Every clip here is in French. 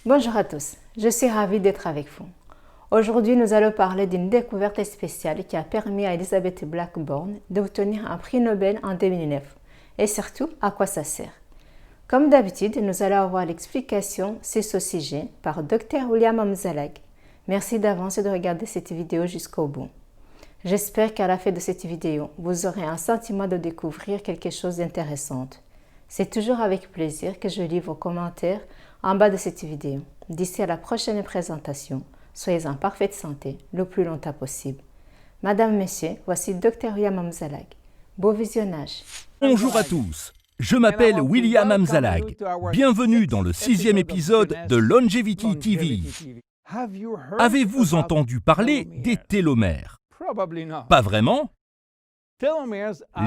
Bonjour à tous, je suis ravie d'être avec vous. Aujourd'hui, nous allons parler d'une découverte spéciale qui a permis à Elizabeth Blackburn d'obtenir un prix Nobel en 2009 et surtout à quoi ça sert. Comme d'habitude, nous allons avoir l'explication sur ce sujet par Dr William Amzalag. Merci d'avance de regarder cette vidéo jusqu'au bout. J'espère qu'à la fin de cette vidéo, vous aurez un sentiment de découvrir quelque chose d'intéressant. C'est toujours avec plaisir que je lis vos commentaires en bas de cette vidéo. D'ici à la prochaine présentation, soyez en parfaite santé le plus longtemps possible. Madame, Messieurs, voici Dr William Amzalag. Beau visionnage. Bonjour à tous, je m'appelle William Amzalag. Bienvenue dans le 6e épisode de Longevity TV. Avez-vous entendu parler des télomères? Pas vraiment?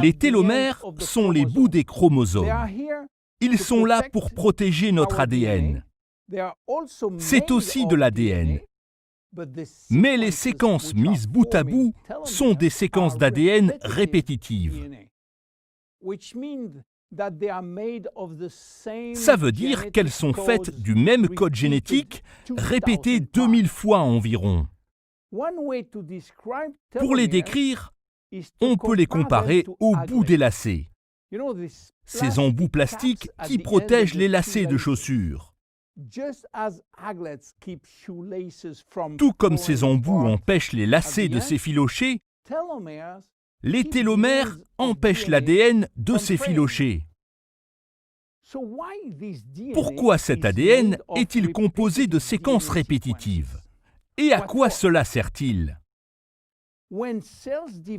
Les télomères sont les bouts des chromosomes. Ils sont là pour protéger notre ADN. C'est aussi de l'ADN. Mais les séquences mises bout à bout sont des séquences d'ADN répétitives. Ça veut dire qu'elles sont faites du même code génétique, répété 2000 fois environ. Pour les décrire, on peut les comparer aux bouts des lacets. Ces embouts plastiques qui protègent les lacets de chaussures. Tout comme ces embouts empêchent les lacets de s'effilocher, les télomères empêchent l'ADN de s'effilocher. Pourquoi cet ADN est-il composé de séquences répétitives? Et à quoi cela sert-il?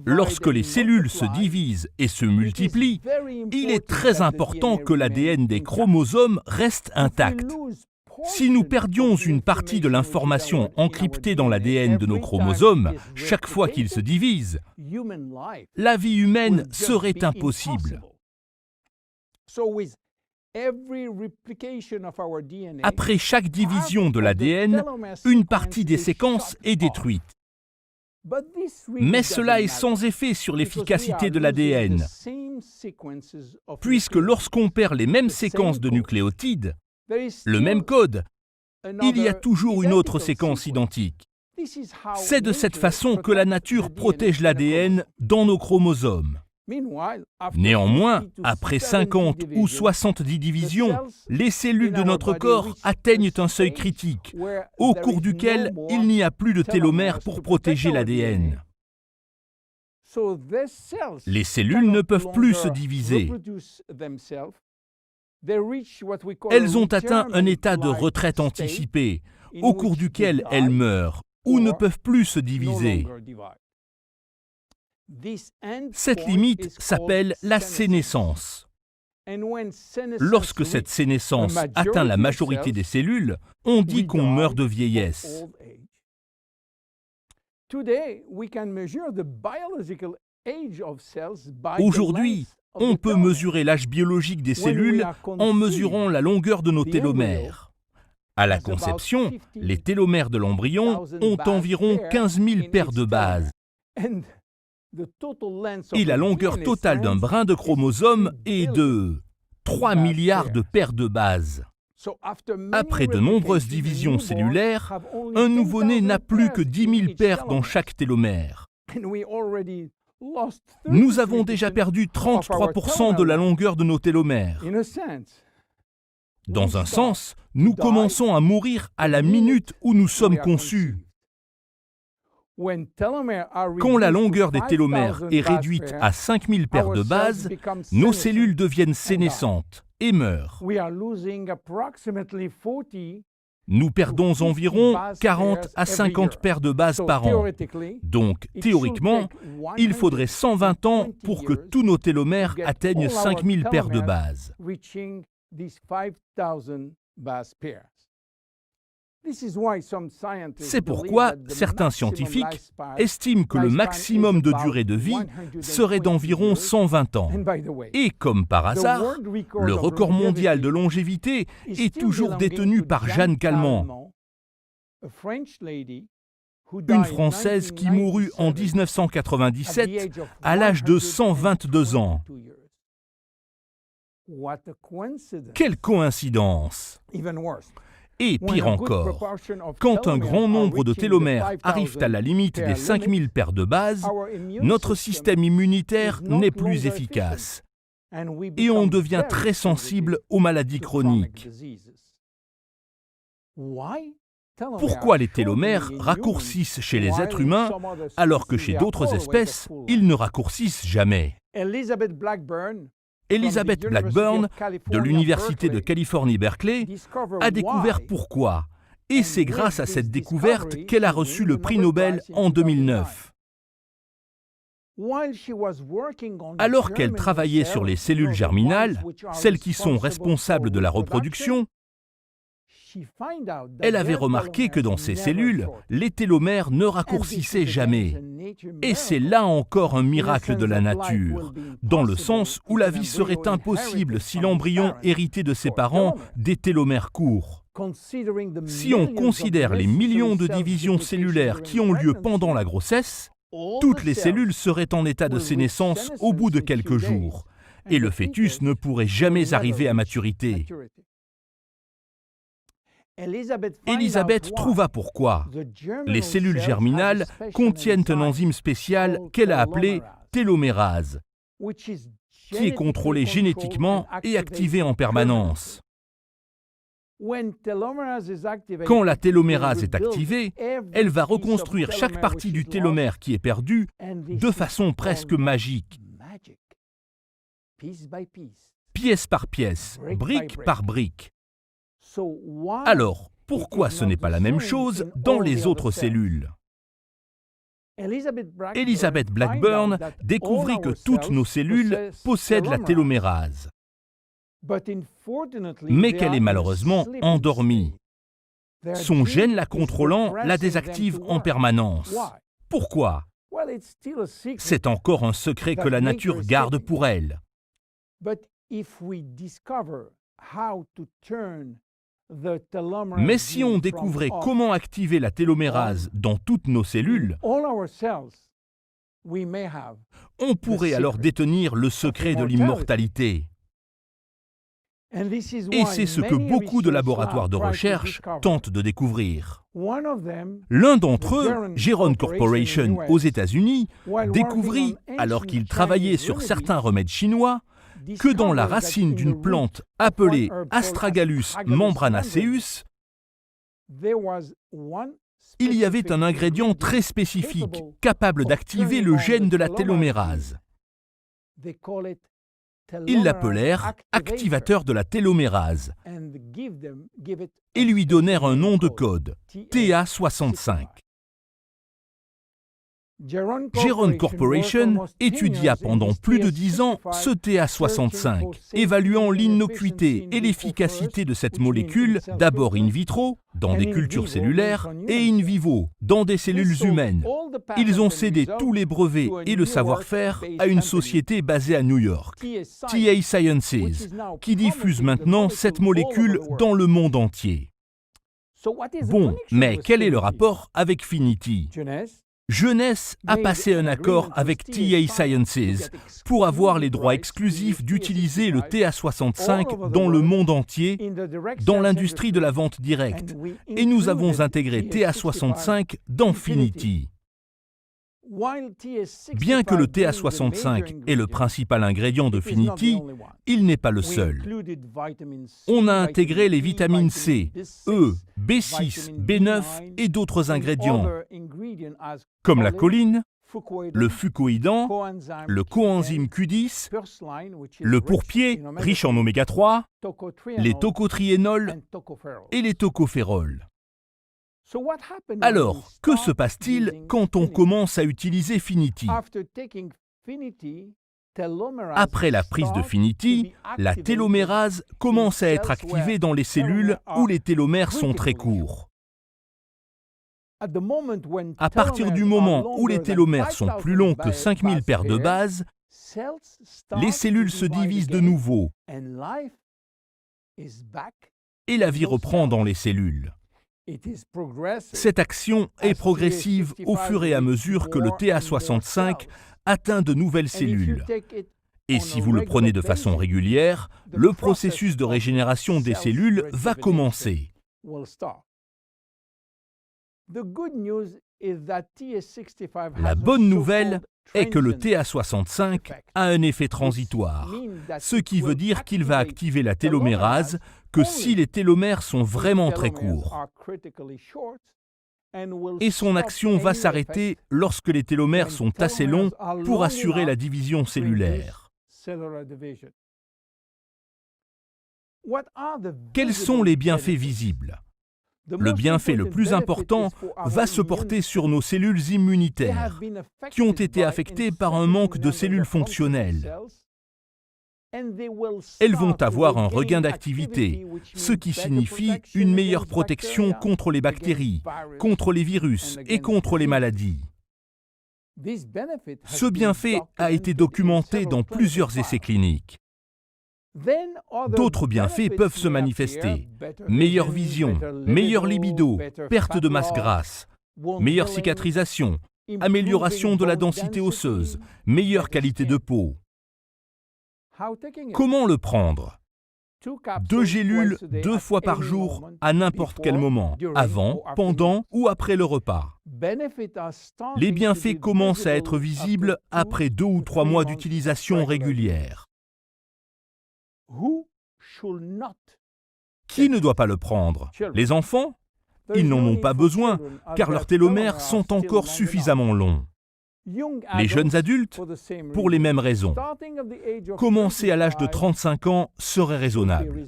Lorsque les cellules se divisent et se multiplient, il est très important que l'ADN des chromosomes reste intact. Si nous perdions une partie de l'information encryptée dans l'ADN de nos chromosomes chaque fois qu'ils se divisent, la vie humaine serait impossible. Après chaque division de l'ADN, une partie des séquences est détruite. Mais cela est sans effet sur l'efficacité de l'ADN, puisque lorsqu'on perd les mêmes séquences de nucléotides, le même code, il y a toujours une autre séquence identique. C'est de cette façon que la nature protège l'ADN dans nos chromosomes. Néanmoins, après 50 ou 70 divisions, les cellules de notre corps atteignent un seuil critique, au cours duquel il n'y a plus de télomères pour protéger l'ADN. Les cellules ne peuvent plus se diviser. Elles ont atteint un état de retraite anticipée, au cours duquel elles meurent ou ne peuvent plus se diviser. Cette limite s'appelle la sénescence. Lorsque cette sénescence atteint la majorité des cellules, on dit qu'on meurt de vieillesse. Aujourd'hui, on peut mesurer l'âge biologique des cellules en mesurant la longueur de nos télomères. À la conception, les télomères de l'embryon ont environ 15 000 paires de bases. Et la longueur totale d'un brin de chromosome est de 3 milliards de paires de bases. Après de nombreuses divisions cellulaires, un nouveau-né n'a plus que 10 000 paires dans chaque télomère. Nous avons déjà perdu 33% de la longueur de nos télomères. Dans un sens, nous commençons à mourir à la minute où nous sommes conçus. Quand la longueur des télomères est réduite à 5000 paires de bases, nos cellules deviennent sénescentes et meurent. Nous perdons environ 40 à 50 paires de bases par an. Donc, théoriquement, il faudrait 120 ans pour que tous nos télomères atteignent 5000 paires de bases. C'est pourquoi certains scientifiques estiment que le maximum de durée de vie serait d'environ 120 ans. Et comme par hasard, le record mondial de longévité est toujours détenu par Jeanne Calment, une Française qui mourut en 1997 à l'âge de 122 ans. Quelle coïncidence! Et pire encore, quand un grand nombre de télomères arrivent à la limite des 5000 paires de bases, notre système immunitaire n'est plus efficace et on devient très sensible aux maladies chroniques. Pourquoi les télomères raccourcissent chez les êtres humains alors que chez d'autres espèces, ils ne raccourcissent jamais? Elizabeth Blackburn, de l'Université de Californie, Berkeley, a découvert pourquoi. Et c'est grâce à cette découverte qu'elle a reçu le prix Nobel en 2009. Alors qu'elle travaillait sur les cellules germinales, celles qui sont responsables de la reproduction, elle avait remarqué que dans ces cellules, les télomères ne raccourcissaient jamais. Et c'est là encore un miracle de la nature, dans le sens où la vie serait impossible si l'embryon héritait de ses parents des télomères courts. Si on considère les millions de divisions cellulaires qui ont lieu pendant la grossesse, toutes les cellules seraient en état de sénescence au bout de quelques jours, et le fœtus ne pourrait jamais arriver à maturité. Elisabeth trouva pourquoi. Les cellules germinales contiennent un enzyme spécial qu'elle a appelé télomérase, qui est contrôlé génétiquement et activé en permanence. Quand la télomérase est activée, elle va reconstruire chaque partie du télomère qui est perdue de façon presque magique, pièce par pièce, brique par brique. Alors, pourquoi ce n'est pas la même chose dans les autres cellules? Elizabeth Blackburn découvrit que toutes nos cellules possèdent la télomérase, mais qu'elle est malheureusement endormie. Son gène la contrôlant la désactive en permanence. Pourquoi? C'est encore un secret que la nature garde pour elle. Mais si on découvrait comment activer la télomérase dans toutes nos cellules, on pourrait alors détenir le secret de l'immortalité. Et c'est ce que beaucoup de laboratoires de recherche tentent de découvrir. L'un d'entre eux, Geron Corporation aux États-Unis, découvrit, alors qu'il travaillait sur certains remèdes chinois, que dans la racine d'une plante appelée Astragalus membranaceus, il y avait un ingrédient très spécifique, capable d'activer le gène de la télomérase. Ils l'appelèrent activateur de la télomérase et lui donnèrent un nom de code, TA65. Geron Corporation étudia pendant plus de 10 ans ce TA65, évaluant l'innocuité et l'efficacité de cette molécule, d'abord in vitro, dans des cultures cellulaires, et in vivo, dans des cellules humaines. Ils ont cédé tous les brevets et le savoir-faire à une société basée à New York, TA Sciences, qui diffuse maintenant cette molécule dans le monde entier. Bon, mais quel est le rapport avec Finity? Jeunesse a passé un accord avec TA Sciences pour avoir les droits exclusifs d'utiliser le TA65 dans le monde entier, dans l'industrie de la vente directe, et nous avons intégré TA65 dans Finity. Bien que le TA65 est le principal ingrédient de Finity, il n'est pas le seul. On a intégré les vitamines C, E, B6, B9 et d'autres ingrédients, comme la choline, le fucoïdan, le coenzyme Q10, le pourpier, riche en oméga 3, les tocotriénols et les tocophérols. Alors, que se passe-t-il quand on commence à utiliser Finity? Après la prise de Finity, la télomérase commence à être activée dans les cellules où les télomères sont très courts. À partir du moment où les télomères sont plus longs que 5000 paires de bases, les cellules se divisent de nouveau et la vie reprend dans les cellules. Cette action est progressive au fur et à mesure que le TA65 atteint de nouvelles cellules. Et si vous le prenez de façon régulière, le processus de régénération des cellules va commencer. La bonne nouvelle est que le TA65 a un effet transitoire, ce qui veut dire qu'il va activer la télomérase que si les télomères sont vraiment très courts. Et son action va s'arrêter lorsque les télomères sont assez longs pour assurer la division cellulaire. Quels sont les bienfaits visibles ? Le bienfait le plus important va se porter sur nos cellules immunitaires, qui ont été affectées par un manque de cellules fonctionnelles. Elles vont avoir un regain d'activité, ce qui signifie une meilleure protection contre les bactéries, contre les virus et contre les maladies. Ce bienfait a été documenté dans plusieurs essais cliniques. D'autres bienfaits peuvent se manifester. Meilleure vision, meilleure libido, perte de masse grasse, meilleure cicatrisation, amélioration de la densité osseuse, meilleure qualité de peau. Comment le prendre ? 2 gélules 2 fois par jour à n'importe quel moment, avant, pendant ou après le repas. Les bienfaits commencent à être visibles après 2 ou 3 mois d'utilisation régulière. Qui ne doit pas le prendre ? Les enfants ? Ils n'en ont pas besoin, car leurs télomères sont encore suffisamment longs. Les jeunes adultes ? Pour les mêmes raisons. Commencer à l'âge de 35 ans serait raisonnable.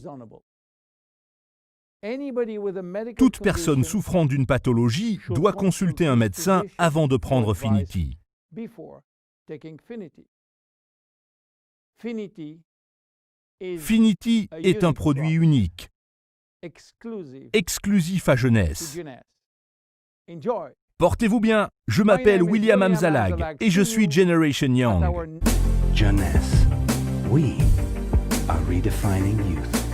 Toute personne souffrant d'une pathologie doit consulter un médecin avant de prendre Finity. Finity est un produit unique, exclusif à jeunesse. Portez-vous bien, je m'appelle William Amzalag et je suis Generation Young. Jeunesse, we are redefining youth.